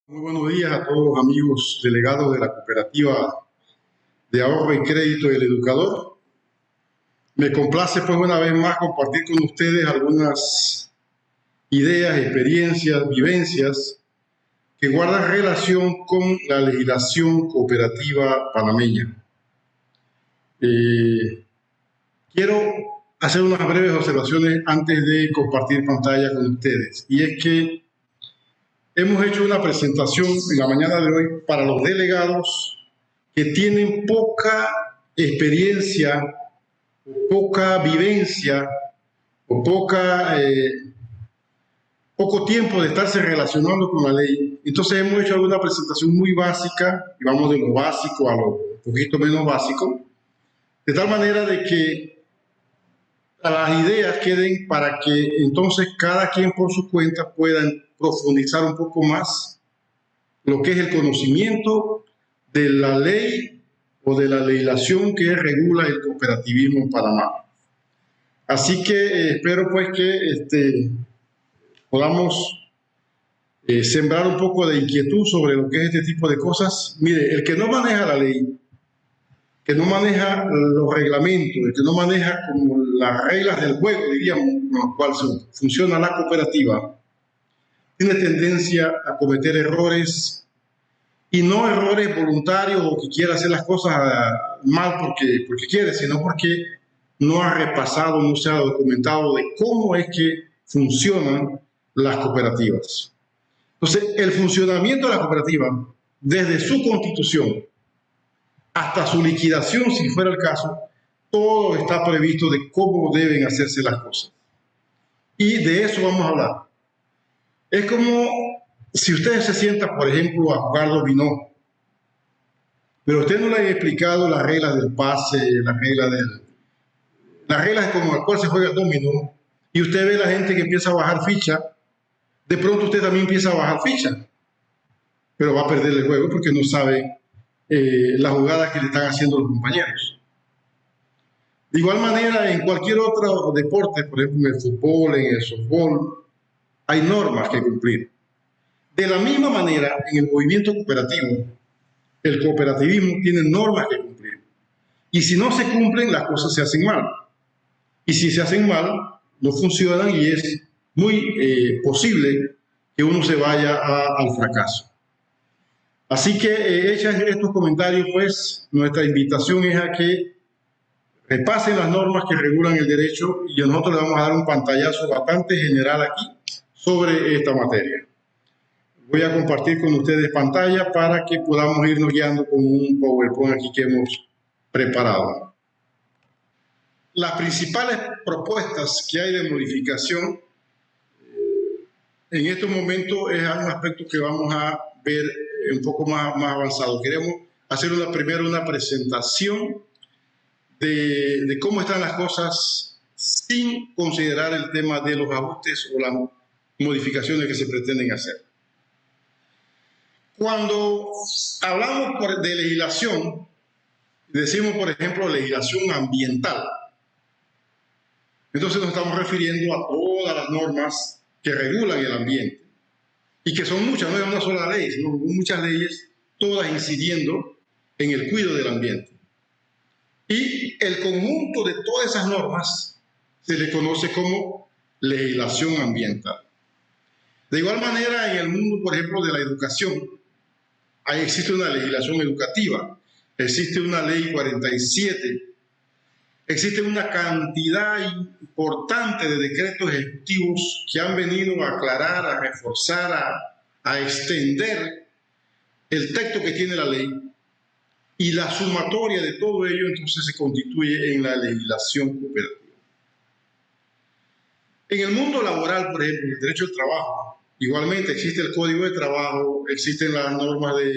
Muy buenos días a todos los amigos delegados de la Cooperativa de Ahorro y Crédito del Educador. Me complace pues una vez más compartir con ustedes algunas ideas, experiencias, vivencias que guardan relación con la legislación cooperativa panameña. Quiero hacer unas breves observaciones antes de compartir pantalla con ustedes, y es que hemos hecho una presentación en la mañana de hoy para los delegados que tienen poca experiencia, poca vivencia o poco tiempo de estarse relacionando con la ley. Entonces hemos hecho alguna presentación muy básica, y vamos de lo básico a lo poquito menos básico, de tal manera de que las ideas queden para que entonces cada quien por su cuenta puedan profundizar un poco más lo que es el conocimiento de la ley o de la legislación que regula el cooperativismo en Panamá. Así que espero pues que podamos sembrar un poco de inquietud sobre lo que es este tipo de cosas. Mire, el que no maneja la ley, que no maneja los reglamentos, el que no maneja como las reglas del juego, diríamos, con las cuales funciona la cooperativa, tiene tendencia a cometer errores, y no errores voluntarios o que quiera hacer las cosas mal porque quiere, sino porque no ha repasado, no se ha documentado de cómo es que funcionan las cooperativas. Entonces, el funcionamiento de la cooperativa, desde su constitución hasta su liquidación, si fuera el caso, todo está previsto de cómo deben hacerse las cosas. Y de eso vamos a hablar. Es como si ustedes se sientan, por ejemplo, a jugar dominó, pero usted no le ha explicado las reglas del pase, las reglas como al cual se juega el dominó, y usted ve a la gente que empieza a bajar ficha, de pronto usted también empieza a bajar ficha, pero va a perder el juego porque no sabe las jugadas que le están haciendo los compañeros. De igual manera, en cualquier otro deporte, por ejemplo en el fútbol, en el softball, hay normas que cumplir. De la misma manera, en el movimiento cooperativo, el cooperativismo tiene normas que cumplir. Y si no se cumplen, las cosas se hacen mal. Y si se hacen mal, no funcionan y es muy posible que uno se vaya al fracaso. Así que, hechos estos comentarios, pues, nuestra invitación es a que repasen las normas que regulan el derecho, y nosotros le vamos a dar un pantallazo bastante general aquí sobre esta materia. Voy a compartir con ustedes pantalla para que podamos irnos guiando con un PowerPoint aquí que hemos preparado. Las principales propuestas que hay de modificación en estos momentos es un aspecto que vamos a ver un poco más avanzado. Queremos hacer primero una presentación de cómo están las cosas sin considerar el tema de los ajustes o las modificaciones que se pretenden hacer. Cuando hablamos de legislación, decimos, por ejemplo, legislación ambiental. Entonces nos estamos refiriendo a todas las normas que regulan el ambiente, y que son muchas, no es una sola ley, sino muchas leyes, todas incidiendo en el cuidado del ambiente. Y el conjunto de todas esas normas se le conoce como legislación ambiental. De igual manera, en el mundo, por ejemplo, de la educación, ahí existe una legislación educativa, existe una ley 47, existe una cantidad importante de decretos ejecutivos que han venido a aclarar, a reforzar, a extender el texto que tiene la ley, y la sumatoria de todo ello entonces se constituye en la legislación cooperativa. En el mundo laboral, por ejemplo, el derecho al trabajo, igualmente existe el Código de Trabajo, existen las normas de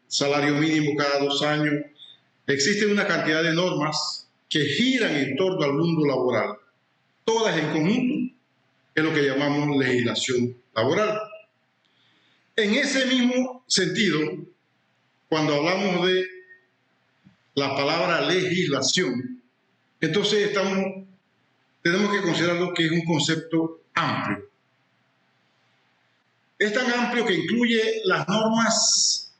salario mínimo cada 2 años, existen una cantidad de normas que giran en torno al mundo laboral, todas en conjunto, es lo que llamamos legislación laboral. En ese mismo sentido, cuando hablamos de la palabra legislación, entonces tenemos que considerarlo que es un concepto amplio. Es tan amplio que incluye las normas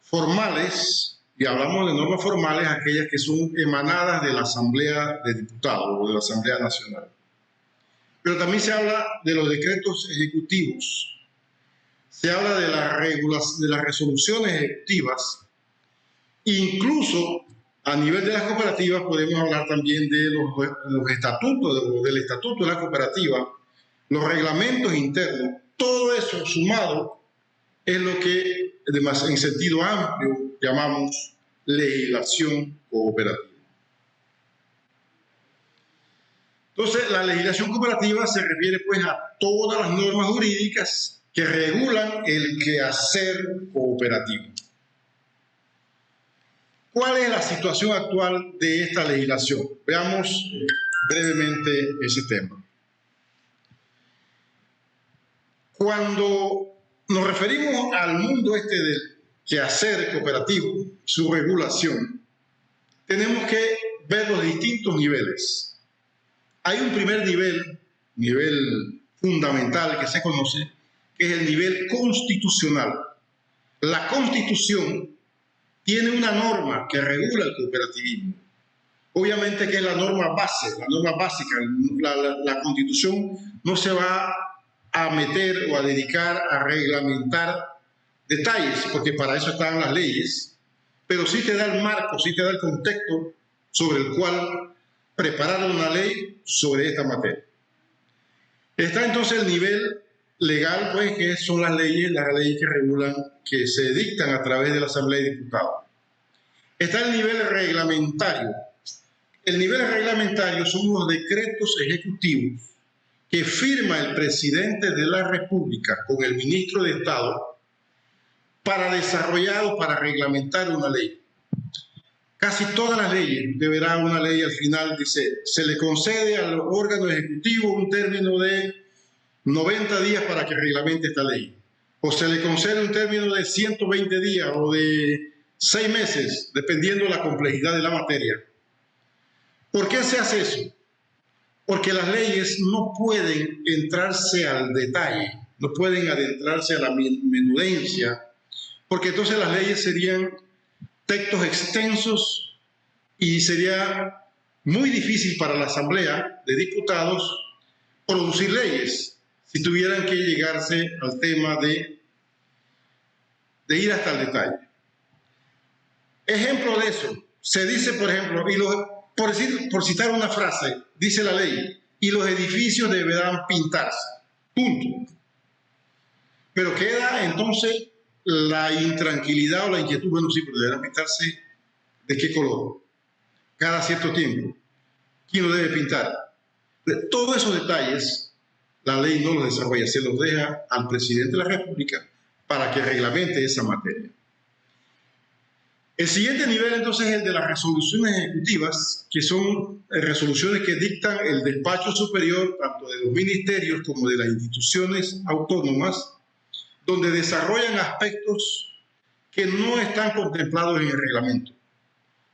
formales, y hablamos de normas formales, aquellas que son emanadas de la Asamblea de Diputados o de la Asamblea Nacional. Pero también se habla de los decretos ejecutivos, se habla de las resoluciones ejecutivas, incluso a nivel de las cooperativas podemos hablar también de los estatutos, del estatuto de la cooperativa, los reglamentos internos. Todo eso sumado es lo que en sentido amplio llamamos legislación cooperativa. Entonces, la legislación cooperativa se refiere pues a todas las normas jurídicas que regulan el quehacer cooperativo. ¿Cuál es la situación actual de esta legislación? Veamos brevemente ese tema. Cuando nos referimos al mundo del quehacer cooperativo, su regulación, tenemos que ver los distintos niveles. Hay un primer nivel fundamental que se conoce, que es el nivel constitucional. La Constitución tiene una norma que regula el cooperativismo. Obviamente que es la norma base, la norma básica. La Constitución no se va a meter o a dedicar a reglamentar detalles, porque para eso están las leyes, pero sí te da el marco, sí te da el contexto sobre el cual preparar una ley sobre esta materia. Está entonces el nivel legal, pues, que son las leyes que regulan, que se dictan a través de la Asamblea de Diputados. Está el nivel reglamentario. El nivel reglamentario son los decretos ejecutivos que firma el presidente de la República con el ministro de Estado para desarrollar o para reglamentar una ley. Casi todas las leyes, deberá una ley al final, dice, se le concede al órgano ejecutivo un término de 90 días para que reglamente esta ley. O se le concede un término de 120 días o de 6 meses, dependiendo de la complejidad de la materia. ¿Por qué se hace eso? Porque las leyes no pueden entrarse al detalle, no pueden adentrarse a la menudencia, porque entonces las leyes serían textos extensos y sería muy difícil para la Asamblea de Diputados producir leyes si tuvieran que llegarse al tema de ir hasta el detalle. Ejemplo de eso, se dice, por ejemplo, por citar una frase, dice la ley, y los edificios deberán pintarse, punto. Pero queda entonces la intranquilidad o la inquietud, bueno, sí, pero deberán pintarse ¿de qué color? Cada cierto tiempo. ¿Quién lo debe pintar? Todos esos detalles, la ley no los desarrolla, se los deja al presidente de la República para que reglamente esa materia. El siguiente nivel entonces es el de las resoluciones ejecutivas, que son resoluciones que dictan el despacho superior tanto de los ministerios como de las instituciones autónomas, donde desarrollan aspectos que no están contemplados en el reglamento.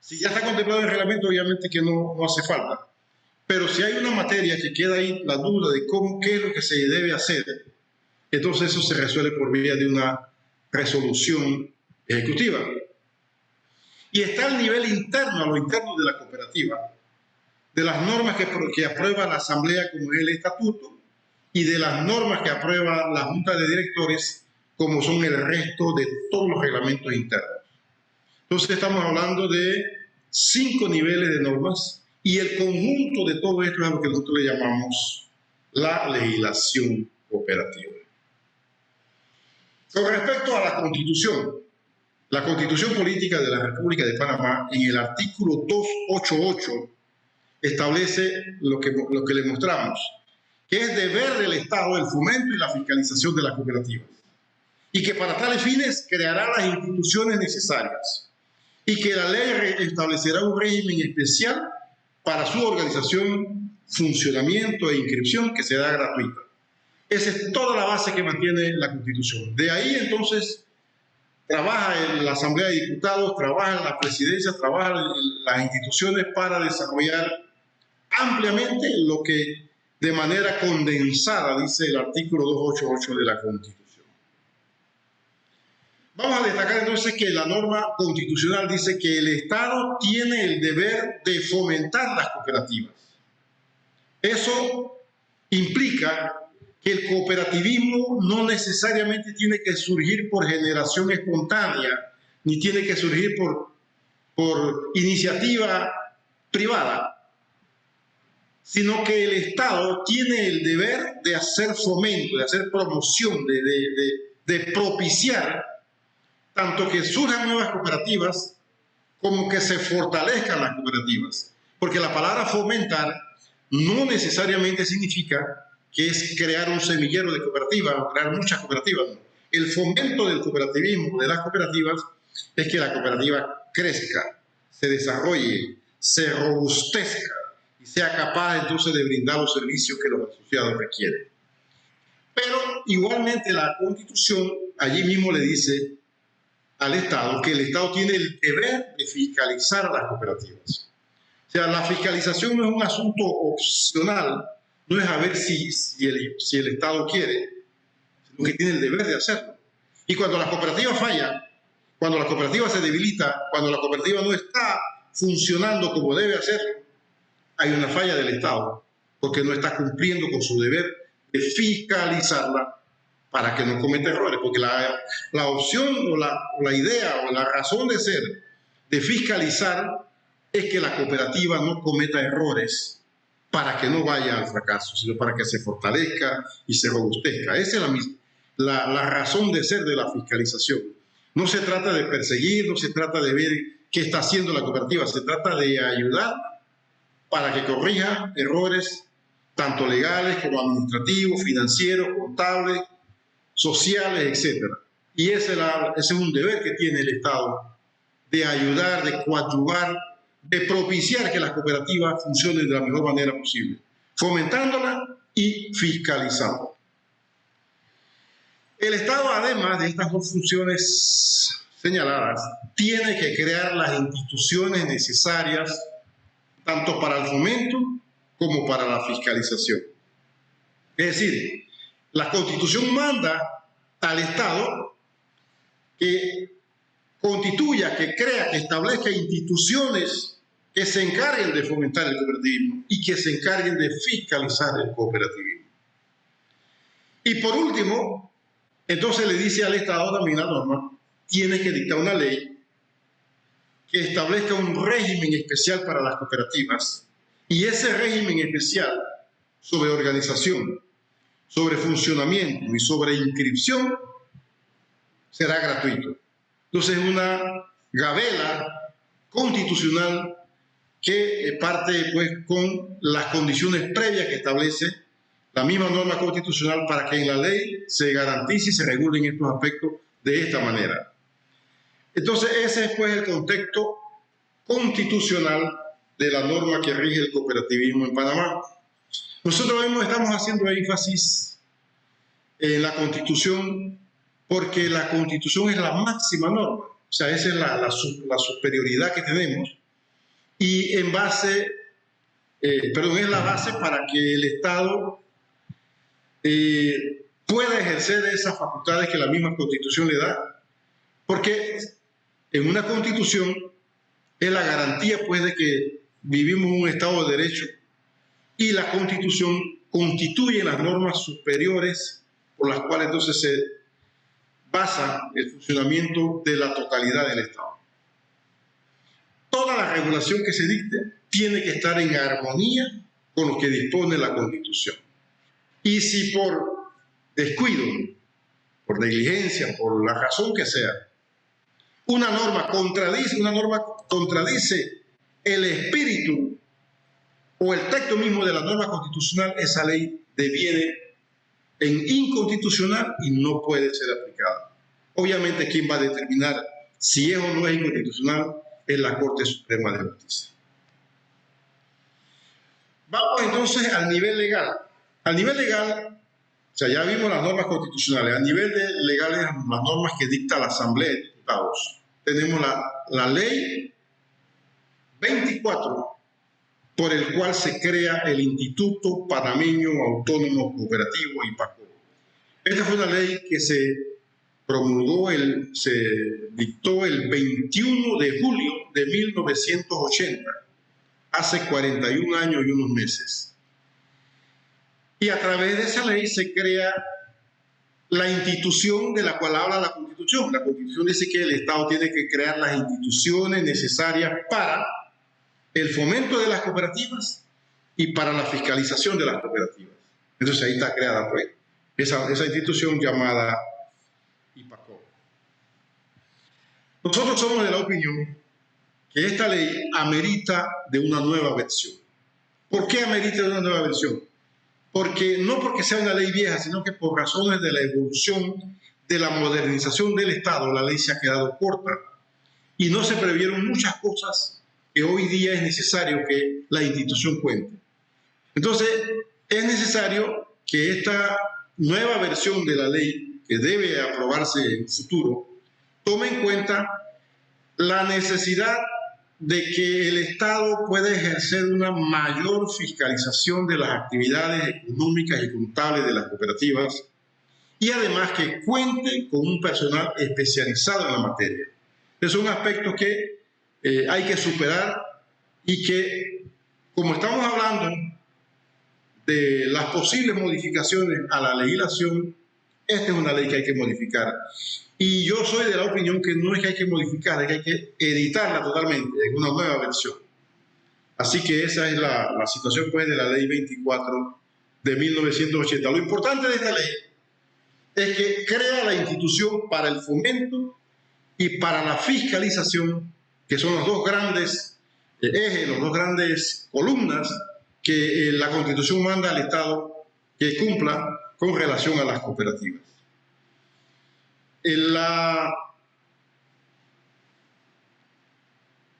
Si ya está contemplado en el reglamento, obviamente que no hace falta. Pero si hay una materia que queda ahí la duda de qué es lo que se debe hacer, entonces eso se resuelve por vía de una resolución ejecutiva. Y está el nivel interno, a lo interno de la cooperativa, de las normas que aprueba la Asamblea, como es el Estatuto, y de las normas que aprueba la Junta de Directores, como son el resto de todos los reglamentos internos. Entonces estamos hablando de 5 niveles de normas, y el conjunto de todo esto es lo que nosotros le llamamos la legislación cooperativa. Con respecto a la Constitución Política de la República de Panamá, en el artículo 288, establece lo que le mostramos, que es deber del Estado el fomento y la fiscalización de las cooperativas, y que para tales fines creará las instituciones necesarias, y que la ley establecerá un régimen especial para su organización, funcionamiento e inscripción que será gratuita. Esa es toda la base que mantiene la Constitución. De ahí entonces trabaja en la Asamblea de Diputados, trabaja en la Presidencia, trabaja en las instituciones para desarrollar ampliamente lo que de manera condensada dice el artículo 288 de la Constitución. Vamos a destacar entonces que la norma constitucional dice que el Estado tiene el deber de fomentar las cooperativas. Eso implica que el cooperativismo no necesariamente tiene que surgir por generación espontánea, ni tiene que surgir por iniciativa privada, sino que el Estado tiene el deber de hacer fomento, de hacer promoción, de propiciar tanto que surjan nuevas cooperativas como que se fortalezcan las cooperativas. Porque la palabra fomentar no necesariamente significa que es crear un semillero de cooperativas o crear muchas cooperativas. El fomento del cooperativismo, de las cooperativas, es que la cooperativa crezca, se desarrolle, se robustezca y sea capaz entonces de brindar los servicios que los asociados requieren. Pero igualmente la Constitución allí mismo le dice al Estado que el Estado tiene el deber de fiscalizar a las cooperativas. O sea, la fiscalización no es un asunto opcional, no es a ver si el Estado quiere, sino que tiene el deber de hacerlo. Y cuando la cooperativa falla, cuando la cooperativa se debilita, cuando la cooperativa no está funcionando como debe hacerlo, hay una falla del Estado, porque no está cumpliendo con su deber de fiscalizarla para que no cometa errores, porque la opción o la idea o la razón de ser de fiscalizar es que la cooperativa no cometa errores para que no vaya al fracaso, sino para que se fortalezca y se robustezca. Esa es la razón de ser de la fiscalización. No se trata de perseguir, no se trata de ver qué está haciendo la cooperativa, se trata de ayudar para que corrija errores tanto legales como administrativos, financieros, contables, sociales, etc. Y ese es un deber que tiene el Estado, de ayudar, de coadyuvar, de propiciar que las cooperativas funcionen de la mejor manera posible, fomentándola y fiscalizando. El Estado, además de estas dos funciones señaladas, tiene que crear las instituciones necesarias tanto para el fomento como para la fiscalización. Es decir, la Constitución manda al Estado que constituya, que crea, que establezca instituciones que se encarguen de fomentar el cooperativismo y que se encarguen de fiscalizar el cooperativismo. Y por último, entonces le dice al Estado también la norma, tiene que dictar una ley que establezca un régimen especial para las cooperativas, y ese régimen especial sobre organización, sobre funcionamiento y sobre inscripción será gratuito. Entonces es una gabela constitucional que parte pues con las condiciones previas que establece la misma norma constitucional para que en la ley se garantice y se regulen estos aspectos de esta manera. Entonces ese es pues el contexto constitucional de la norma que rige el cooperativismo en Panamá. Nosotros estamos haciendo énfasis en la Constitución porque la Constitución es la máxima norma, o sea, esa es la superioridad que tenemos y es la base para que el Estado pueda ejercer esas facultades que la misma Constitución le da, porque en una Constitución es la garantía pues de que vivimos en un Estado de Derecho y la Constitución constituye las normas superiores por las cuales entonces se basa el funcionamiento de la totalidad del Estado. Toda la regulación que se dicte tiene que estar en armonía con lo que dispone la Constitución. Y si por descuido, por negligencia, por la razón que sea, una norma contradice el espíritu o el texto mismo de la norma constitucional, esa ley deviene en inconstitucional y no puede ser aplicada. Obviamente, quien va a determinar si es o no es inconstitucional es la Corte Suprema de Justicia. Vamos entonces al nivel legal. Al nivel legal, o sea, ya vimos las normas constitucionales. A nivel legal, las normas que dicta la Asamblea de Diputados. Tenemos la ley 24, por el cual se crea el Instituto Panameño Autónomo Cooperativo IPACO. Esta fue una ley que se se dictó el 21 de julio de 1980, hace 41 años y unos meses. Y a través de esa ley se crea la institución de la cual habla la Constitución. La Constitución dice que el Estado tiene que crear las instituciones necesarias para el fomento de las cooperativas y para la fiscalización de las cooperativas. Entonces ahí está creada pues, esa institución llamada IPACOP. Nosotros somos de la opinión que esta ley amerita de una nueva versión. ¿Por qué amerita de una nueva versión? Porque no porque sea una ley vieja, sino que por razones de la evolución, de la modernización del Estado, la ley se ha quedado corta y no se previeron muchas cosas que hoy día es necesario que la institución cuente. Entonces, es necesario que esta nueva versión de la ley, que debe aprobarse en el futuro, tome en cuenta la necesidad de que el Estado pueda ejercer una mayor fiscalización de las actividades económicas y contables de las cooperativas y además que cuente con un personal especializado en la materia. Es un aspecto que hay que superar y que, como estamos hablando de las posibles modificaciones a la legislación, esta es una ley que hay que modificar. Y yo soy de la opinión que no es que hay que modificar, es que hay que editarla totalmente en una nueva versión. Así que esa es la situación pues, de la ley 24 de 1980. Lo importante de esta ley es que crea la institución para el fomento y para la fiscalización, que son los dos grandes ejes, los dos grandes columnas que la Constitución manda al Estado que cumpla con relación a las cooperativas.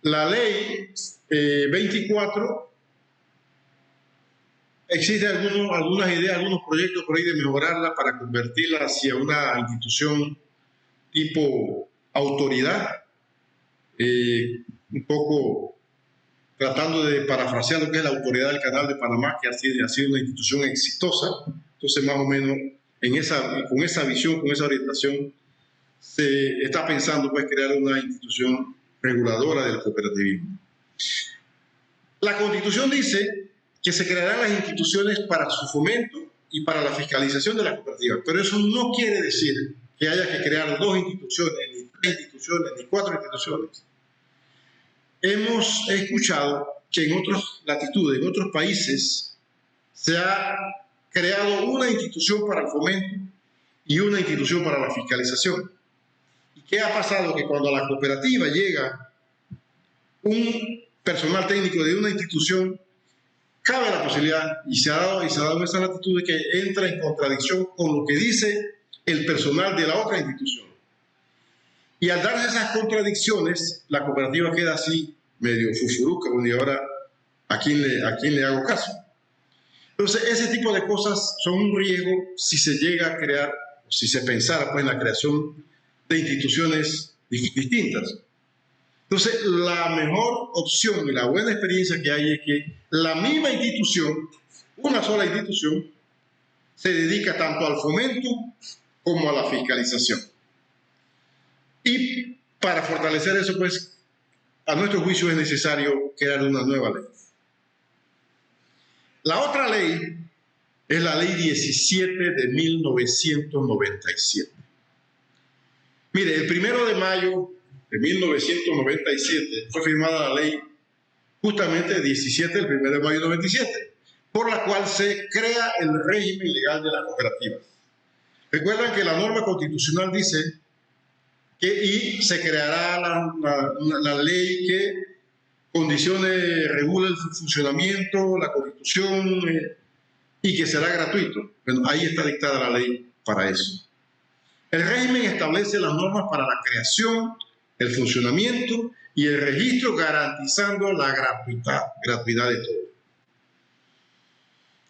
La ley 24, existen algunas ideas, algunos proyectos por ahí de mejorarla para convertirla hacia una institución tipo autoridad, un poco tratando de parafrasear lo que es la autoridad del Canal de Panamá, que ha sido una institución exitosa. Entonces, más o menos, con esa visión, con esa orientación, se está pensando pues, crear una institución reguladora del cooperativismo. La Constitución dice que se crearán las instituciones para su fomento y para la fiscalización de las cooperativas, pero eso no quiere decir que haya que crear 2 instituciones, ni 3 instituciones, ni 4 instituciones. Hemos escuchado que en otras latitudes, en otros países, se ha creado una institución para el fomento y una institución para la fiscalización. ¿Y qué ha pasado? Que cuando a la cooperativa llega un personal técnico de una institución, cabe la posibilidad, y se ha dado en esa latitud, de que entra en contradicción con lo que dice el personal de la otra institución. Y al darse esas contradicciones, la cooperativa queda así, medio fufuruca, y ahora, ¿a quién le hago caso? Entonces, ese tipo de cosas son un riesgo si se llega a crear, o si se pensara pues, en la creación de instituciones distintas. Entonces, la mejor opción y la buena experiencia que hay es que la misma institución, una sola institución, se dedica tanto al fomento como a la fiscalización. Y para fortalecer eso, pues, a nuestro juicio es necesario crear una nueva ley. La otra ley es la ley 17 de 1997. Mire, el 1 de mayo de 1997 fue firmada la ley justamente 17, el 1 de mayo de 97, por la cual se crea el régimen legal de las cooperativas. Recuerdan que la norma constitucional dice y se creará la ley que regula el funcionamiento, la constitución y que será gratuito. Bueno, ahí está dictada la ley para eso. El régimen establece las normas para la creación, el funcionamiento y el registro, garantizando la gratuidad de todo.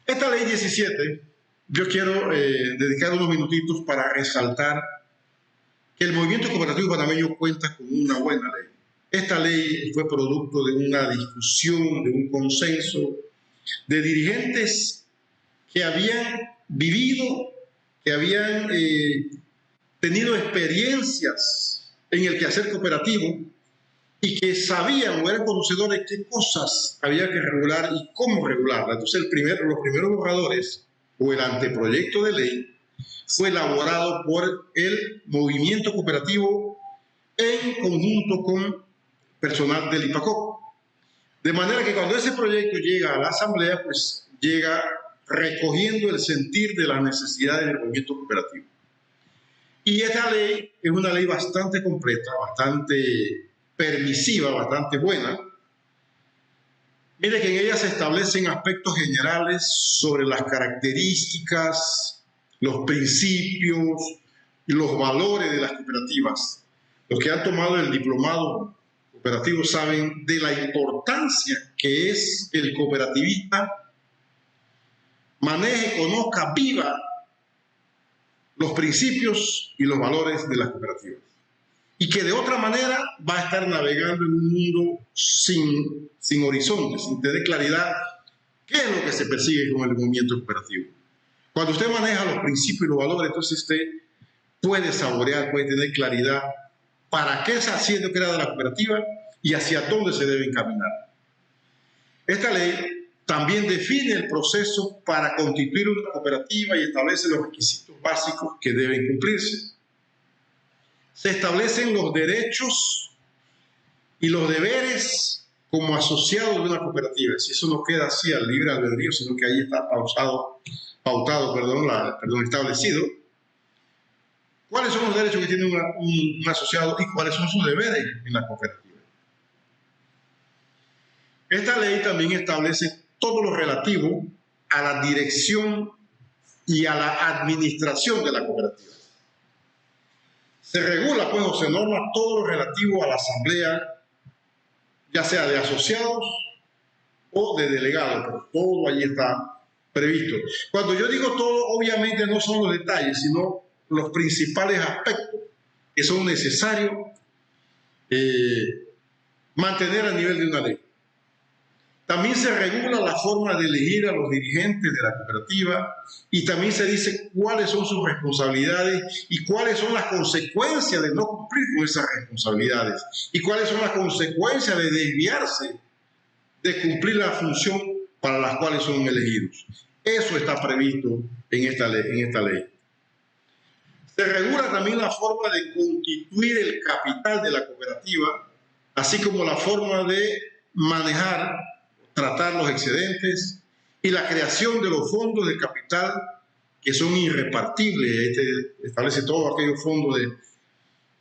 Esta ley 17, yo quiero dedicar unos minutitos para resaltar que el movimiento cooperativo panameño cuenta con una buena ley. Esta ley fue producto de una discusión, de un consenso de dirigentes que habían vivido, que habían tenido experiencias en el quehacer cooperativo y que sabían o eran conocedores de qué cosas había que regular y cómo regularlas. Entonces, los primeros borradores o el anteproyecto de ley fue elaborado por el movimiento cooperativo en conjunto con personal del IPACOP. De manera que cuando ese proyecto llega a la Asamblea, pues llega recogiendo el sentir de las necesidades del movimiento cooperativo. Y esta ley es una ley bastante completa, bastante permisiva, bastante buena. Mire que en ella se establecen aspectos generales sobre las características, los principios y los valores de las cooperativas. Los que han tomado el diplomado cooperativo saben de la importancia que es el cooperativista maneje, conozca, viva los principios y los valores de las cooperativas. Y que de otra manera va a estar navegando en un mundo sin horizontes, sin tener claridad qué es lo que se persigue con el movimiento cooperativo. Cuando usted maneja los principios y los valores, entonces usted puede saborear, puede tener claridad para qué está siendo creada la cooperativa y hacia dónde se debe encaminar. Esta ley también define el proceso para constituir una cooperativa y establece los requisitos básicos que deben cumplirse. Se establecen los derechos y los deberes como asociados de una cooperativa. Si eso no queda así al libre albedrío, sino que ahí está establecido. ¿Cuáles son los derechos que tiene un asociado y cuáles son sus deberes en la cooperativa? Esta ley también establece todo lo relativo a la dirección y a la administración de la cooperativa. Se regula, pues, o se norma todo lo relativo a la asamblea, ya sea de asociados o de delegados, pero todo allí está previsto. Cuando yo digo todo, obviamente no son los detalles, sino los principales aspectos que son necesarios mantener a nivel de una ley. También se regula la forma de elegir a los dirigentes de la cooperativa y también se dice cuáles son sus responsabilidades y cuáles son las consecuencias de no cumplir con esas responsabilidades y cuáles son las consecuencias de desviarse de cumplir la función para las cuales son elegidos. Eso está previsto en esta ley. Se regula también la forma de constituir el capital de la cooperativa, así como la forma de manejar, tratar los excedentes y la creación de los fondos de capital que son irrepartibles. Establece todos aquellos fondos de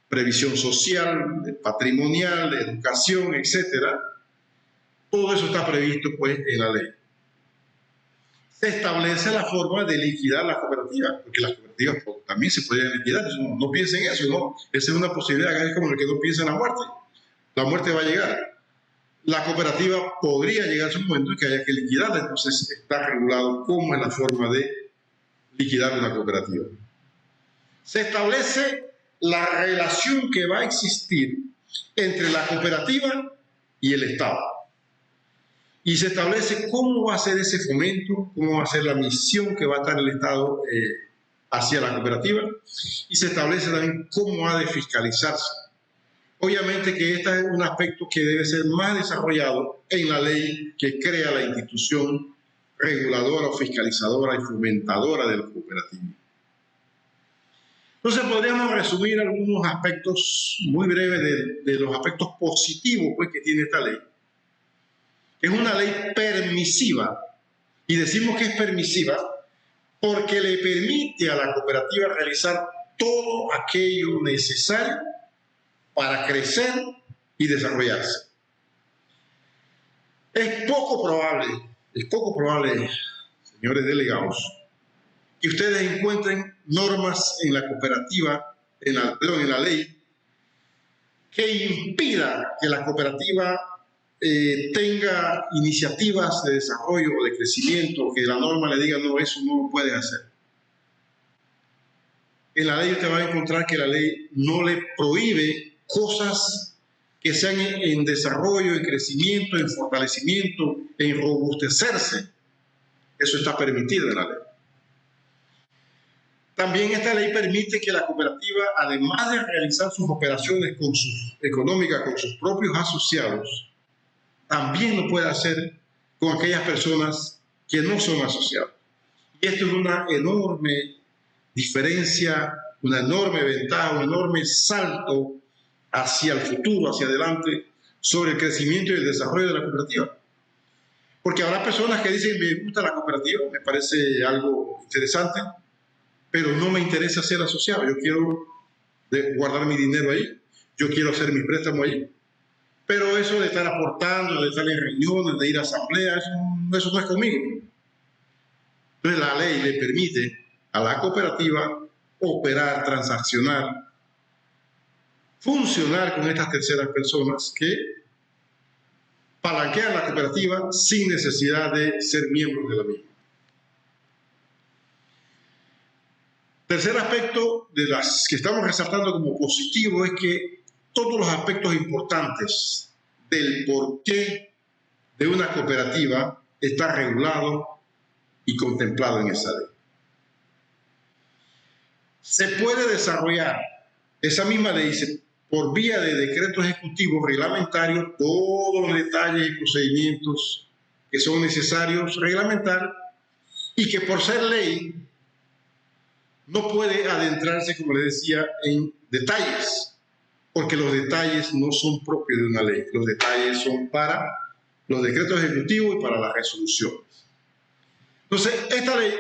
previsión social, de patrimonial, de educación, etcétera. Todo eso está previsto, pues, en la ley. Se establece la forma de liquidar las cooperativas, porque las cooperativas también se pueden liquidar. No piensen en eso, ¿no? Esa es una posibilidad, es como el que no piensa en la muerte. La muerte va a llegar. La cooperativa podría llegar a su momento en que haya que liquidarla, entonces está regulado cómo es la forma de liquidar una cooperativa. Se establece la relación que va a existir entre la cooperativa y el Estado. Y se establece cómo va a ser ese fomento, cómo va a ser la misión que va a estar el Estado hacia la cooperativa, y se establece también cómo ha de fiscalizarse. Obviamente que este es un aspecto que debe ser más desarrollado en la ley que crea la institución reguladora o fiscalizadora y fomentadora del cooperativismo. Entonces podríamos resumir algunos aspectos muy breves de los aspectos positivos, pues, que tiene esta ley. Es una ley permisiva, y decimos que es permisiva porque le permite a la cooperativa realizar todo aquello necesario para crecer y desarrollarse. Es poco probable, señores delegados, que ustedes encuentren normas en la cooperativa, en la ley, que impida que la cooperativa tenga iniciativas de desarrollo o de crecimiento, que la norma le diga, no, eso no lo puedes hacer. En la ley usted va a encontrar que la ley no le prohíbe cosas que sean en desarrollo, en crecimiento, en fortalecimiento, en robustecerse. Eso está permitido en la ley. También esta ley permite que la cooperativa, además de realizar sus operaciones económicas con sus propios asociados, también lo puede hacer con aquellas personas que no son asociados. Y esto es una enorme diferencia, una enorme ventaja, un enorme salto hacia el futuro, hacia adelante, sobre el crecimiento y el desarrollo de la cooperativa. Porque habrá personas que dicen, me gusta la cooperativa, me parece algo interesante, pero no me interesa ser asociado. Yo quiero guardar mi dinero ahí, yo quiero hacer mi préstamo ahí. Pero eso de estar aportando, de estar en reuniones, de ir a asambleas, eso no es conmigo. Entonces la ley le permite a la cooperativa operar, transaccionar, funcionar con estas terceras personas que palanquean la cooperativa sin necesidad de ser miembros de la misma. Tercer aspecto de las que estamos resaltando como positivo es que todos los aspectos importantes del porqué de una cooperativa está regulado y contemplado en esa ley. Se puede desarrollar esa misma ley por vía de decreto ejecutivo reglamentario todos los detalles y procedimientos que son necesarios reglamentar y que por ser ley no puede adentrarse, como le decía, en detalles, porque los detalles no son propios de una ley. Los detalles son para los decretos ejecutivos y para las resoluciones. Entonces, esta ley,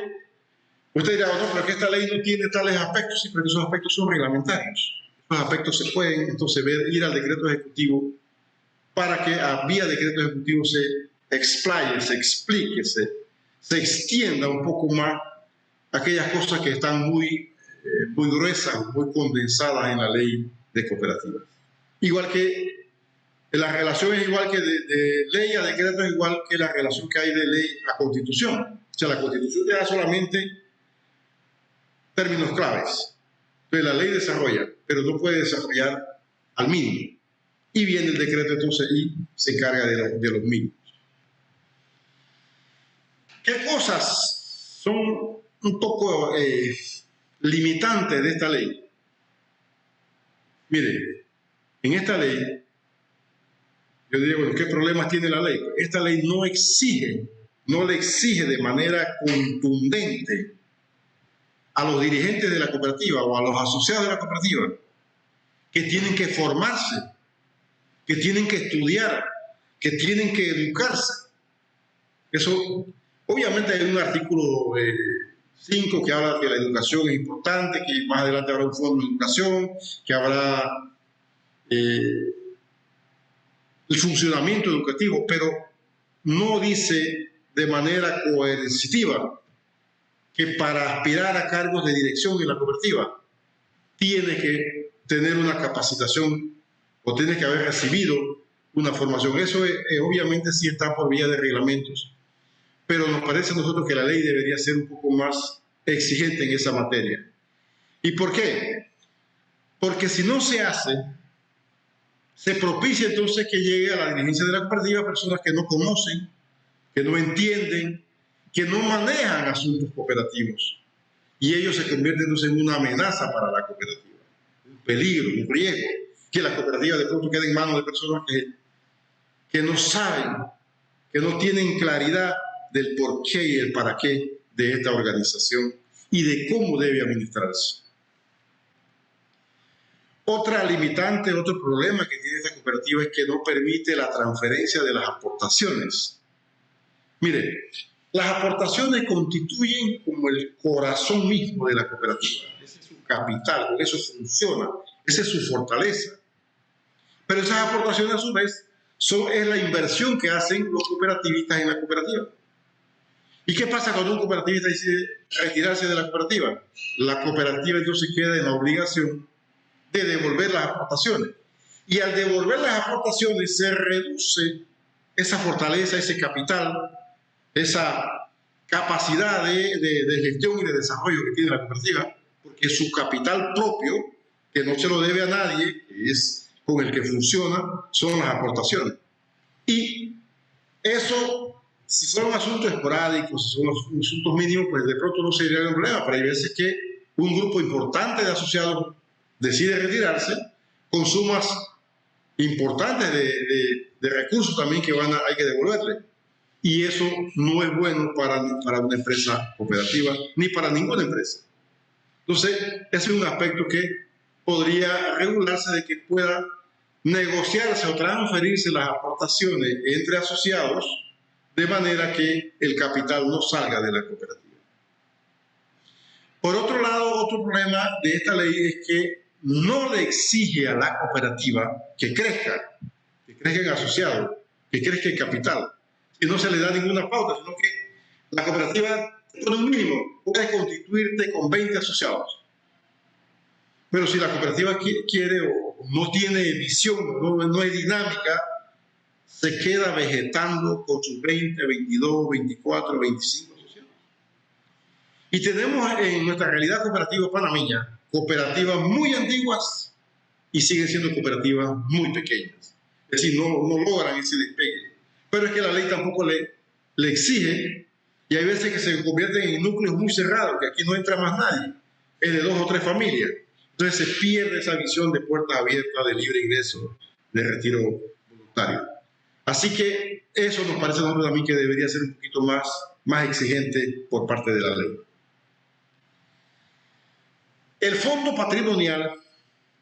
usted dirá, no, pero que esta ley no tiene tales aspectos, sí, pero esos aspectos son reglamentarios. Esos aspectos se pueden entonces ir al decreto ejecutivo para que a vía decreto ejecutivo se explaye, se explique, se extienda un poco más aquellas cosas que están muy gruesas, muy condensadas en la ley de cooperativas. Igual que la relación es igual que de ley a decreto, es igual que la relación que hay de ley a constitución. O sea, la constitución te da solamente términos claves. Entonces la ley desarrolla, pero no puede desarrollar al mínimo. Y viene el decreto entonces y se encarga de los mínimos. ¿Qué cosas son un poco limitantes de esta ley? Mire, en esta ley, yo digo, bueno, ¿qué problemas tiene la ley? Esta ley no le exige de manera contundente a los dirigentes de la cooperativa o a los asociados de la cooperativa que tienen que formarse, que tienen que estudiar, que tienen que educarse. Eso, obviamente hay un artículo 5 que habla que la educación es importante, que más adelante habrá un fondo de educación, que habrá el funcionamiento educativo, pero no dice de manera coercitiva que para aspirar a cargos de dirección en la cooperativa tiene que tener una capacitación o tiene que haber recibido una formación. Eso obviamente sí está por vía de reglamentos, pero nos parece a nosotros que la ley debería ser un poco más exigente en esa materia. ¿Y por qué? Porque si no se hace, se propicia entonces que llegue a la dirigencia de la cooperativa personas que no conocen, que no entienden, que no manejan asuntos cooperativos. Y ellos se convierten entonces en una amenaza para la cooperativa, un peligro, un riesgo, que la cooperativa de pronto quede en manos de personas que no saben, que no tienen claridad del por qué y el para qué de esta organización y de cómo debe administrarse. Otra limitante, otro problema que tiene esta cooperativa es que no permite la transferencia de las aportaciones. Mire, las aportaciones constituyen como el corazón mismo de la cooperativa. Ese es su capital, con eso funciona, esa es su fortaleza. Pero esas aportaciones a su vez es la inversión que hacen los cooperativistas en la cooperativa. ¿Y qué pasa cuando un cooperativista decide retirarse de la cooperativa? La cooperativa entonces queda en la obligación de devolver las aportaciones. Y al devolver las aportaciones se reduce esa fortaleza, ese capital, esa capacidad de gestión y de desarrollo que tiene la cooperativa, porque su capital propio, que no se lo debe a nadie, que es con el que funciona, son las aportaciones. Y eso, si fuera un asunto esporádico, si son asuntos mínimos, pues de pronto no sería un problema, pero hay veces que un grupo importante de asociados decide retirarse con sumas importantes de recursos también que hay que devolverle. Y eso no es bueno para una empresa cooperativa ni para ninguna empresa. Entonces, ese es un aspecto que podría regularse de que pueda negociarse o transferirse las aportaciones entre asociados de manera que el capital no salga de la cooperativa. Por otro lado, otro problema de esta ley es que no le exige a la cooperativa que crezca en asociados, que crezca en capital, y no se le da ninguna pauta, sino que la cooperativa pone un mínimo, puedes constituirte con 20 asociados. Pero si la cooperativa quiere o no tiene visión, no es dinámica, se queda vegetando con sus 20, 22, 24, 25 asociados. Y tenemos en nuestra realidad cooperativa panameña cooperativas muy antiguas y siguen siendo cooperativas muy pequeñas. Es decir, no logran ese despegue. Pero es que la ley tampoco le exige, y hay veces que se convierten en núcleos muy cerrados, que aquí no entra más nadie, es de 2 o 3 familias. Entonces se pierde esa visión de puertas abiertas, de libre ingreso, de retiro voluntario. Así que eso nos parece a nosotros también que debería ser un poquito más exigente por parte de la ley. El fondo patrimonial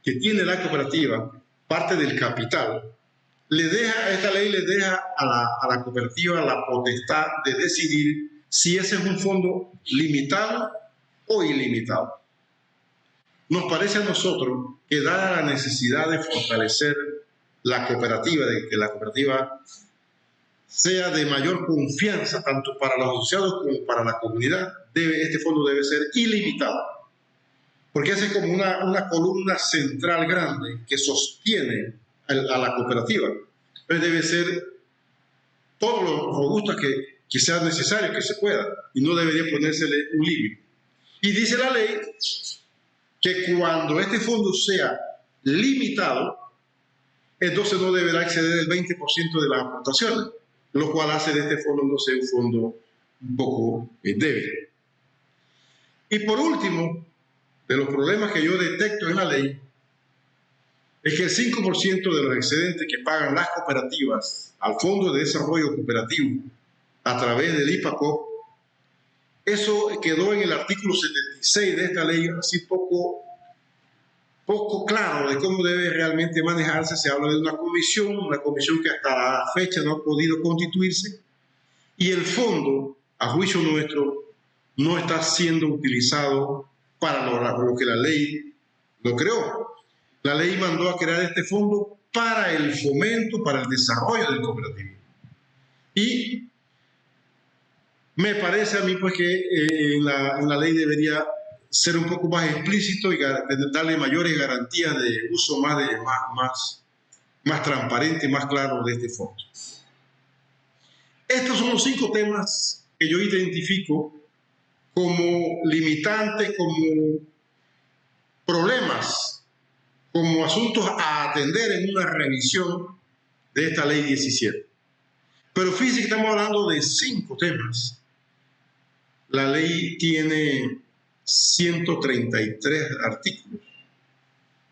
que tiene la cooperativa, parte del capital, esta ley le deja a la cooperativa la potestad de decidir si ese es un fondo limitado o ilimitado. Nos parece a nosotros que dada la necesidad de fortalecer la cooperativa, de que la cooperativa sea de mayor confianza tanto para los asociados como para la comunidad, este fondo debe ser ilimitado, porque esa es como una columna central grande que sostiene a la cooperativa. Entonces debe ser todo lo robusta que sea necesario, que se pueda, y no debería ponérsele un límite. Y dice la ley que cuando este fondo sea limitado, entonces no deberá exceder el 20% de las aportaciones, lo cual hace de este fondo no sea un fondo un poco débil. Y por último, de los problemas que yo detecto en la ley, es que el 5% de los excedentes que pagan las cooperativas al Fondo de Desarrollo Cooperativo a través del IPACOP, eso quedó en el artículo 76 de esta ley, así poco claro de cómo debe realmente manejarse. Se habla de una comisión que hasta la fecha no ha podido constituirse, y el fondo, a juicio nuestro, no está siendo utilizado para lo que la ley lo creó. La ley mandó a crear este fondo para el fomento, para el desarrollo del cooperativismo. Y me parece a mí pues que en la ley debería ser un poco más explícito y darle mayores garantías de uso más transparente y más claro de este fondo. Estos son los 5 temas que yo identifico como limitantes, como problemas, como asuntos a atender en una revisión de esta ley 17. Pero fíjense que estamos hablando de 5 temas. La ley tiene 133 artículos.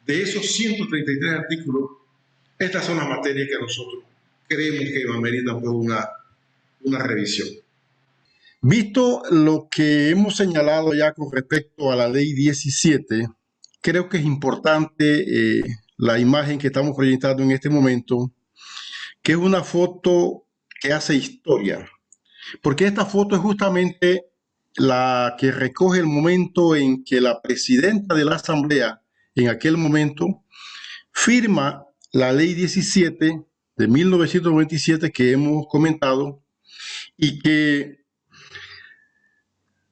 De esos 133 artículos, estas son las materias que nosotros creemos que ameritan pues una revisión. Visto lo que hemos señalado ya con respecto a la ley 17, creo que es importante la imagen que estamos proyectando en este momento, que es una foto que hace historia, porque esta foto es justamente la que recoge el momento en que la presidenta de la Asamblea, en aquel momento, firma la ley 17 de 1997 que hemos comentado, y que,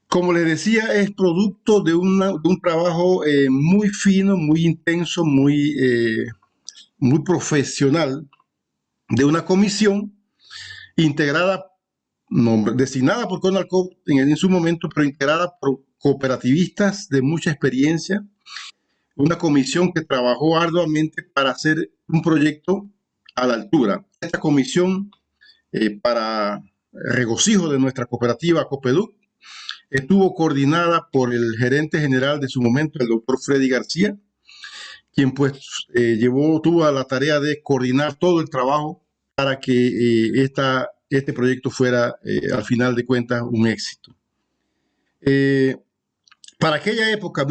como les decía, es producto de un trabajo muy fino, muy intenso, muy profesional, de una comisión integrada, designada por CONALCOP en su momento, pero integrada por cooperativistas de mucha experiencia, una comisión que trabajó arduamente para hacer un proyecto a la altura. Esta comisión, para regocijo de nuestra cooperativa COPEDUC, estuvo coordinada por el gerente general de su momento, el doctor Freddy García, quien pues tuvo a la tarea de coordinar todo el trabajo para que este proyecto fuera, al final de cuentas, un éxito. Para aquella época,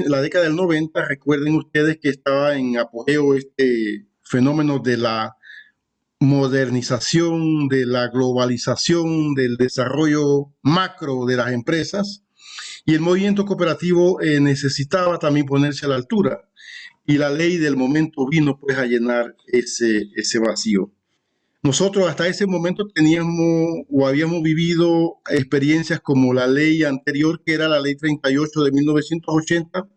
la década del 90, recuerden ustedes que estaba en apogeo este fenómeno de la modernización, de la globalización, del desarrollo macro de las empresas, y el movimiento cooperativo necesitaba también ponerse a la altura, y la ley del momento vino pues a llenar ese vacío. Nosotros hasta ese momento teníamos o habíamos vivido experiencias como la ley anterior, que era la ley 38 de 1980,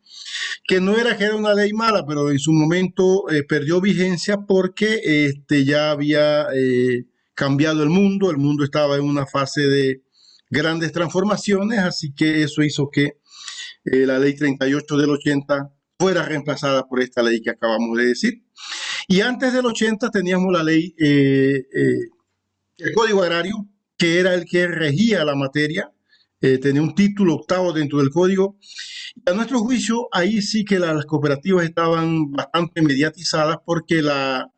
que no era que era una ley mala, pero en su momento perdió vigencia porque ya había cambiado el mundo estaba en una fase de grandes transformaciones, así que eso hizo que la ley 38 del 80 fuera reemplazada por esta ley que acabamos de decir. Y antes del 80 teníamos la ley, el Código Agrario, que era el que regía la materia, tenía un título octavo dentro del código. A nuestro juicio, ahí sí que las cooperativas estaban bastante mediatizadas porque la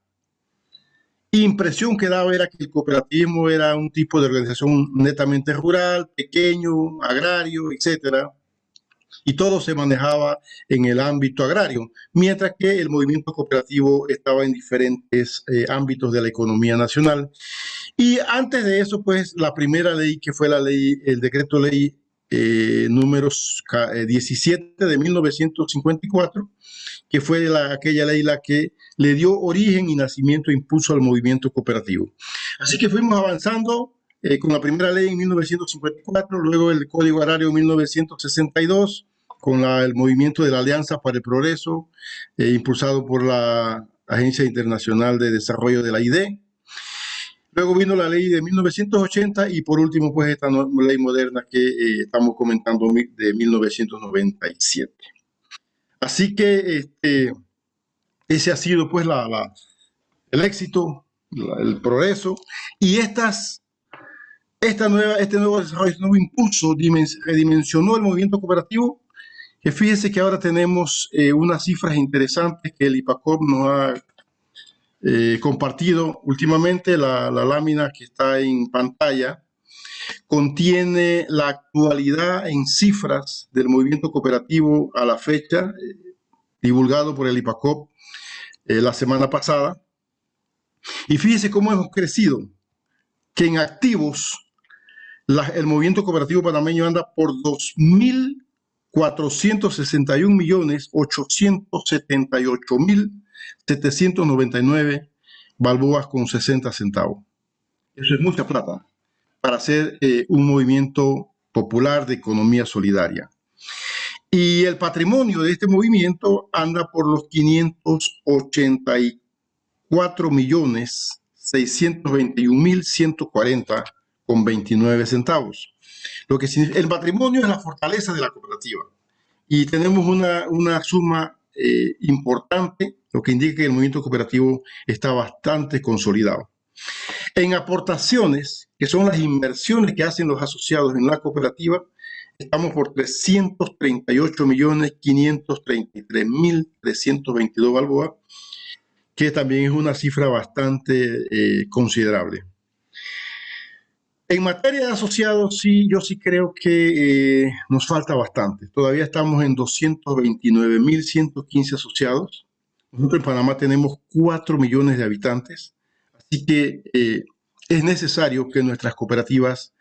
impresión que daba era que el cooperativismo era un tipo de organización netamente rural, pequeño, agrario, etcétera, y todo se manejaba en el ámbito agrario, mientras que el movimiento cooperativo estaba en diferentes ámbitos de la economía nacional. Y antes de eso, pues, la primera ley, que fue la ley, el decreto ley número 17 de 1954, que fue aquella ley la que le dio origen y nacimiento e impulso al movimiento cooperativo. Así que fuimos avanzando con la primera ley en 1954, luego el Código Agrario en 1962, con el movimiento de la Alianza para el Progreso, impulsado por la Agencia Internacional de Desarrollo de la AIDE. Luego vino la ley de 1980 y por último, pues, esta ley moderna que estamos comentando de 1997. Así que ese ha sido, pues, el éxito, el progreso, y este nuevo desarrollo, este nuevo impulso redimensionó el movimiento cooperativo, que fíjense que ahora tenemos unas cifras interesantes que el IPACOP nos ha compartido últimamente. La lámina que está en pantalla contiene la actualidad en cifras del movimiento cooperativo a la fecha, divulgado por el IPACOP la semana pasada. Y fíjense cómo hemos crecido, que en activos el movimiento cooperativo panameño anda por 2.461.878.799 balboas con 60 centavos. Eso es mucha plata para hacer un movimiento popular de economía solidaria. Y el patrimonio de este movimiento anda por los 584.621.140 con 29 centavos. Lo que significa, el patrimonio es la fortaleza de la cooperativa. Y tenemos una suma importante, lo que indica que el movimiento cooperativo está bastante consolidado. En aportaciones, que son las inversiones que hacen los asociados en la cooperativa, estamos por 338.533.322 balboas, que también es una cifra bastante considerable. En materia de asociados, sí, yo sí creo que nos falta bastante. Todavía estamos en 229.115 asociados. Nosotros en Panamá tenemos 4 millones de habitantes. Así que es necesario que nuestras cooperativas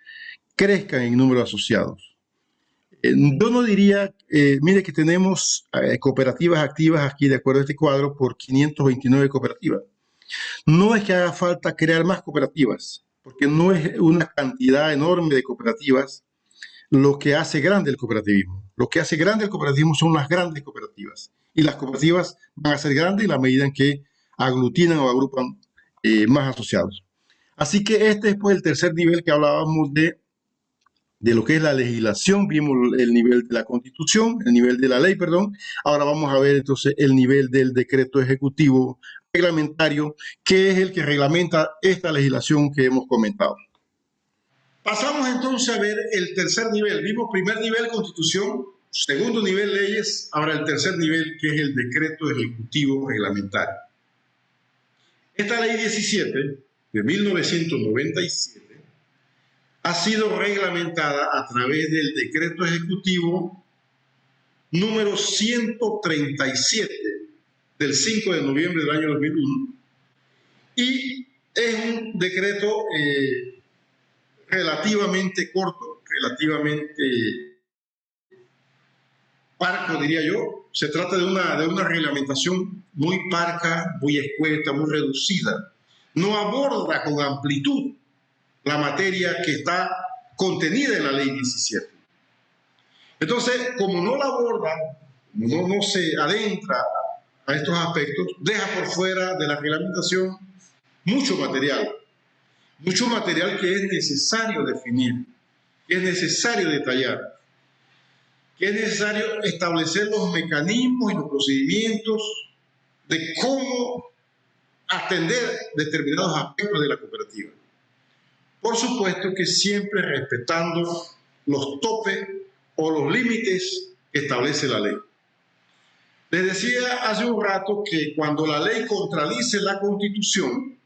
crezcan en número de asociados. Yo no diría, mire que tenemos cooperativas activas aquí, de acuerdo a este cuadro, por 529 cooperativas. No es que haga falta crear más cooperativas, porque no es una cantidad enorme de cooperativas lo que hace grande el cooperativismo. Lo que hace grande el cooperativismo son las grandes cooperativas. Y las cooperativas van a ser grandes en la medida en que aglutinan o agrupan más asociados. Así que este es pues el tercer nivel que hablábamos de lo que es la legislación. Vimos el nivel de la Constitución, el nivel de la ley, perdón. Ahora vamos a ver entonces el nivel del decreto ejecutivo reglamentario, que es el que reglamenta esta legislación que hemos comentado. Pasamos entonces a ver el tercer nivel. Vimos primer nivel, Constitución; segundo nivel, leyes; ahora el tercer nivel, que es el decreto ejecutivo reglamentario. Esta ley 17 de 1997 ha sido reglamentada a través del decreto ejecutivo número 137 del 5 de noviembre del año 2001, y es un decreto relativamente corto, relativamente parco, diría yo. Se trata de una reglamentación muy parca, muy escueta, muy reducida. No aborda con amplitud la materia que está contenida en la ley 17. Entonces, como no la aborda, no se adentra a estos aspectos, deja por fuera de la reglamentación mucho material que es necesario definir, que es necesario detallar, que es necesario establecer los mecanismos y los procedimientos de cómo atender determinados aspectos de la cooperativa. Por supuesto que siempre respetando los topes o los límites que establece la ley. Les decía hace un rato que cuando la ley contradice la Constitución,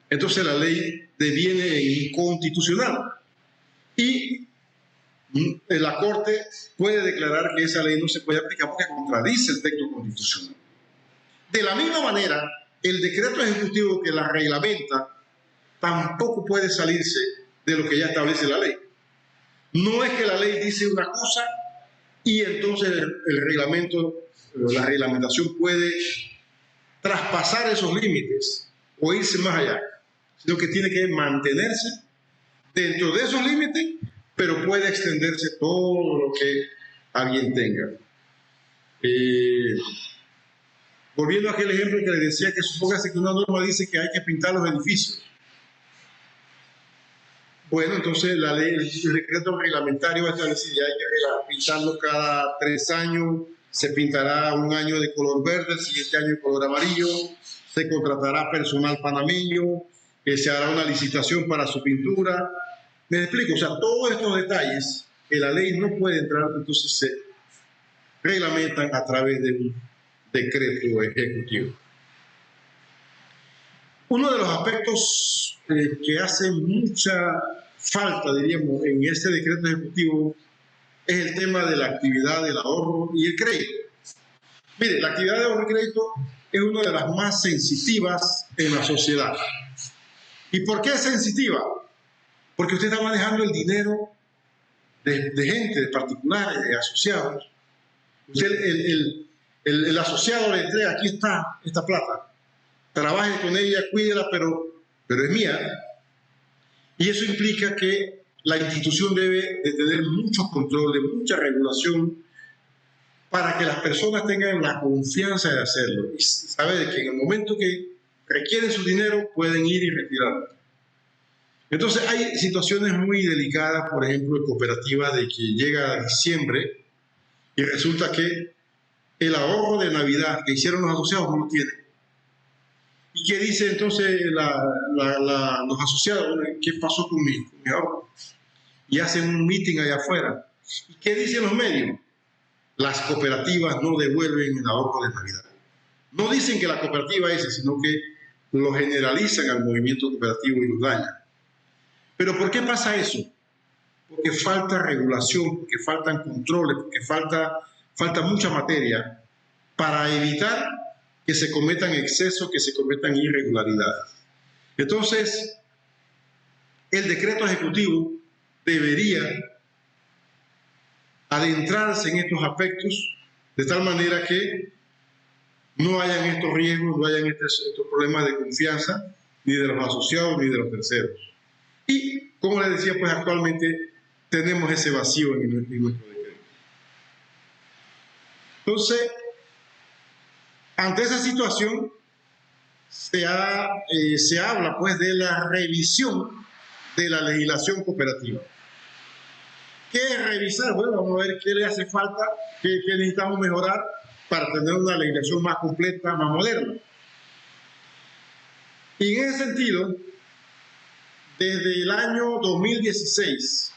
entonces la ley deviene inconstitucional y la Corte puede declarar que esa ley no se puede aplicar porque contradice el texto constitucional. De la misma manera, el decreto ejecutivo que la reglamenta tampoco puede salirse de lo que ya establece la ley. No es que la ley dice una cosa y entonces el reglamento, la reglamentación puede traspasar esos límites o irse más allá, sino que tiene que mantenerse dentro de esos límites, pero puede extenderse todo lo que alguien tenga. Volviendo a aquel ejemplo que les decía, que supóngase que una norma dice que hay que pintar los edificios. Bueno, entonces la ley, el decreto reglamentario va a establecer que hay que pintarlo cada 3 años, se pintará un año de color verde, el siguiente año de color amarillo, se contratará personal panameño, se hará una licitación para su pintura. Me explico, o sea, todos estos detalles que la ley no puede entrar, entonces se reglamentan a través de un decreto ejecutivo. Uno de los aspectos que hace mucha falta, diríamos, en este decreto ejecutivo es el tema de la actividad del ahorro y el crédito. Mire, la actividad de ahorro y crédito es una de las más sensitivas en la sociedad. ¿Y por qué es sensitiva? Porque usted está manejando el dinero de gente, de particulares, de asociados. Usted, el asociado le entrega: aquí está esta plata, trabaje con ella, cuídela, pero es mía. Y eso implica que la institución debe de tener mucho control, de mucha regulación, para que las personas tengan la confianza de hacerlo y saber que en el momento que requieren su dinero pueden ir y retirarlo. Entonces hay situaciones muy delicadas, por ejemplo, en cooperativas, de que llega diciembre y resulta que el ahorro de Navidad que hicieron los asociados no lo tienen. ¿Y qué dice entonces los asociados? ¿Qué pasó con mi ahorro? Y hacen un meeting allá afuera. ¿Y qué dicen los medios? Las cooperativas no devuelven el ahorro de Navidad. No dicen que la cooperativa es esa, sino que lo generalizan al movimiento cooperativo y lo dañan. ¿Pero por qué pasa eso? Porque falta regulación, porque faltan controles, porque falta mucha materia para evitar que se cometan excesos, que se cometan irregularidades. Entonces, el decreto ejecutivo debería adentrarse en estos aspectos de tal manera que no hayan estos riesgos, no hayan estos problemas de confianza, ni de los asociados ni de los terceros. Y, como les decía, pues actualmente tenemos ese vacío en nuestro decreto. Entonces, ante esa situación, se habla pues de la revisión de la legislación cooperativa. ¿Qué es revisar? Bueno, vamos a ver qué le hace falta, qué necesitamos mejorar para tener una legislación más completa, más moderna. Y en ese sentido, Desde el año 2016,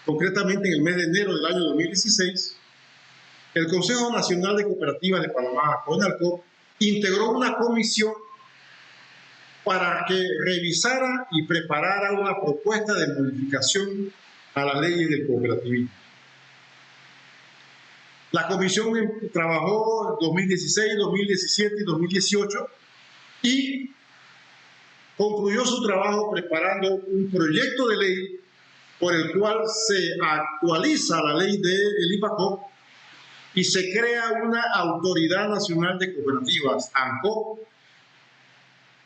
concretamente en el mes de enero del año 2016, el Consejo Nacional de Cooperativas de Panamá, CONALCOP, integró una comisión para que revisara y preparara una propuesta de modificación a la ley del cooperativismo. La comisión trabajó en 2016, 2017 y 2018 y concluyó su trabajo preparando un proyecto de ley por el cual se actualiza la ley del IPACOP y se crea una Autoridad Nacional de Cooperativas, ANCOP,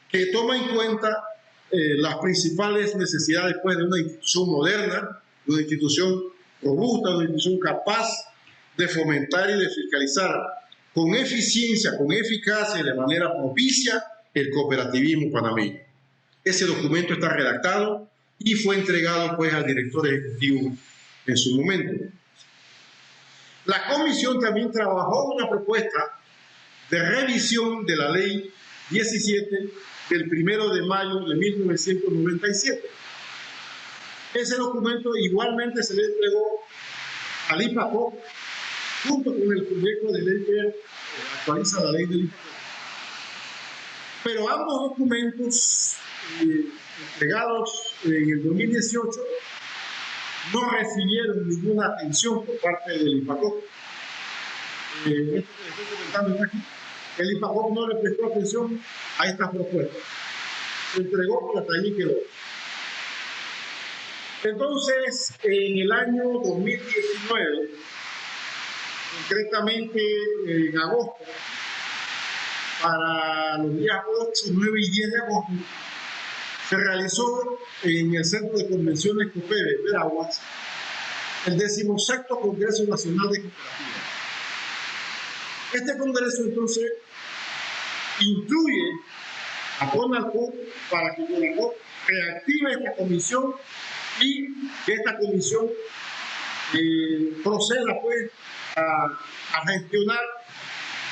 que toma en cuenta las principales necesidades pues, de una institución moderna, de una institución robusta, de una institución capaz de fomentar y de fiscalizar con eficiencia, con eficacia y de manera propicia el cooperativismo panameño. Ese documento está redactado y fue entregado pues, al director ejecutivo en su momento. La comisión también trabajó una propuesta de revisión de la ley 17 del 1 de mayo de 1997. Ese documento igualmente se le entregó al IPACOP junto con el proyecto de ley que actualiza la ley del IPACOP. Pero ambos documentos entregados en el 2018 no recibieron ninguna atención por parte del IPACOP. Esto que estoy comentando aquí, el IPACOP no le prestó atención a estas propuestas. Se entregó, pero hasta allí quedó. Entonces, en el año 2019, concretamente en agosto, para los días 8, 9 y 10 de agosto, se realizó en el Centro de Convenciones COPEVE de Veraguas el 16º Congreso Nacional de Cooperativas. Este congreso entonces incluye a CONALCOP para que CONALCOP reactive esta comisión y que esta comisión proceda pues a gestionar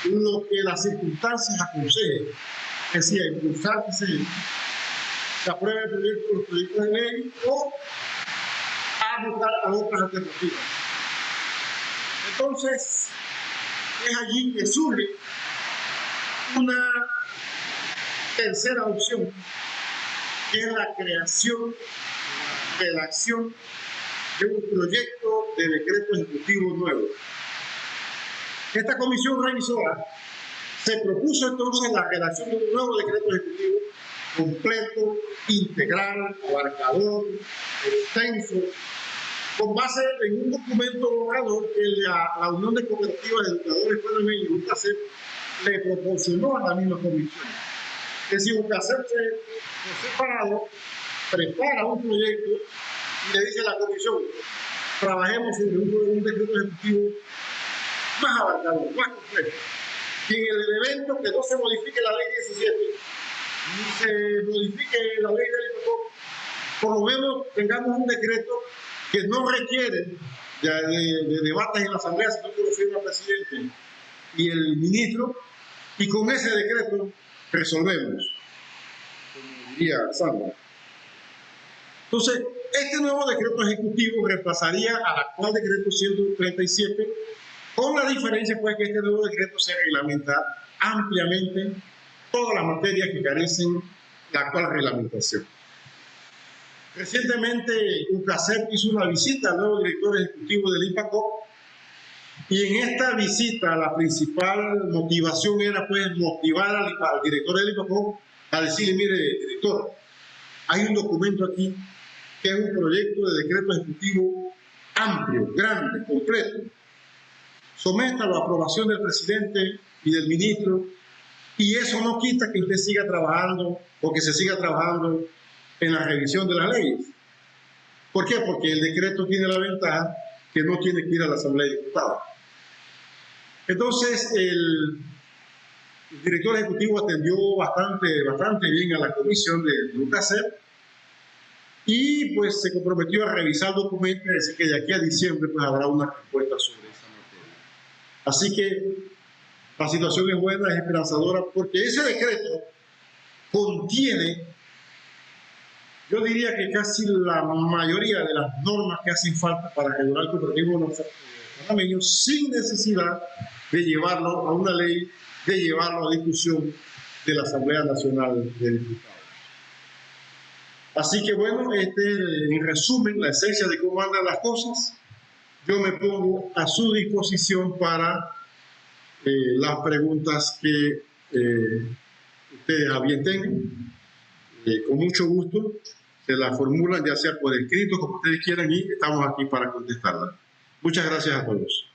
lo que las circunstancias aconsejen, es decir, impulsar que se apruebe el proyecto, los proyectos de ley o a buscar a otras alternativas. Entonces, es allí que surge una tercera opción, que es la creación, redacción de un proyecto de decreto ejecutivo nuevo. Esta comisión revisora se propuso entonces la redacción de un nuevo decreto ejecutivo completo, integral, abarcador, extenso, con base en un documento borrador que la Unión de Cooperativas de Educadores Panameños, UCACEP, le proporcionó a la misma comisión. Es decir, UCACEP por separado prepara un proyecto y le dice a la comisión, trabajemos sobre un decreto ejecutivo más abarcador, más completo. Y en el evento que no se modifique la ley 17, ni se modifique la ley del IPACOP, por lo menos tengamos un decreto que no requiere de debates en la Asamblea, sino que lo firma el presidente y el ministro, y con ese decreto resolvemos, como diría Sandra. Entonces, este nuevo decreto ejecutivo reemplazaría al actual decreto 137, con la diferencia pues que este nuevo decreto se reglamenta ampliamente todas las materias que carecen de la actual reglamentación. Recientemente, UCACEP hizo una visita al nuevo director ejecutivo del IPACOP y en esta visita la principal motivación era pues motivar al director del IPACOP a decirle, mire, director, hay un documento aquí que es un proyecto de decreto ejecutivo amplio, grande, completo. Sométalo a aprobación del presidente y del ministro, y eso no quita que usted siga trabajando o que se siga trabajando en la revisión de las leyes. ¿Por qué? Porque el decreto tiene la ventaja que no tiene que ir a la Asamblea de Diputados. Entonces, el director ejecutivo atendió bastante bien a la comisión de UCACEP y pues se comprometió a revisar el documento y decir que de aquí a diciembre pues habrá una respuesta sobre esa materia. Así que la situación es buena, es esperanzadora, porque ese decreto contiene Yo diría que casi la mayoría de las normas que hacen falta para regular el cooperativo panameño sin necesidad de llevarlo a una ley, de llevarlo a discusión de la Asamblea Nacional de Diputados. Así que bueno, en resumen, la esencia de cómo andan las cosas. Yo me pongo a su disposición para las preguntas que ustedes a bien tengan. Con mucho gusto se las formulan, ya sea por escrito, como ustedes quieran, y estamos aquí para contestarlas. Muchas gracias a todos.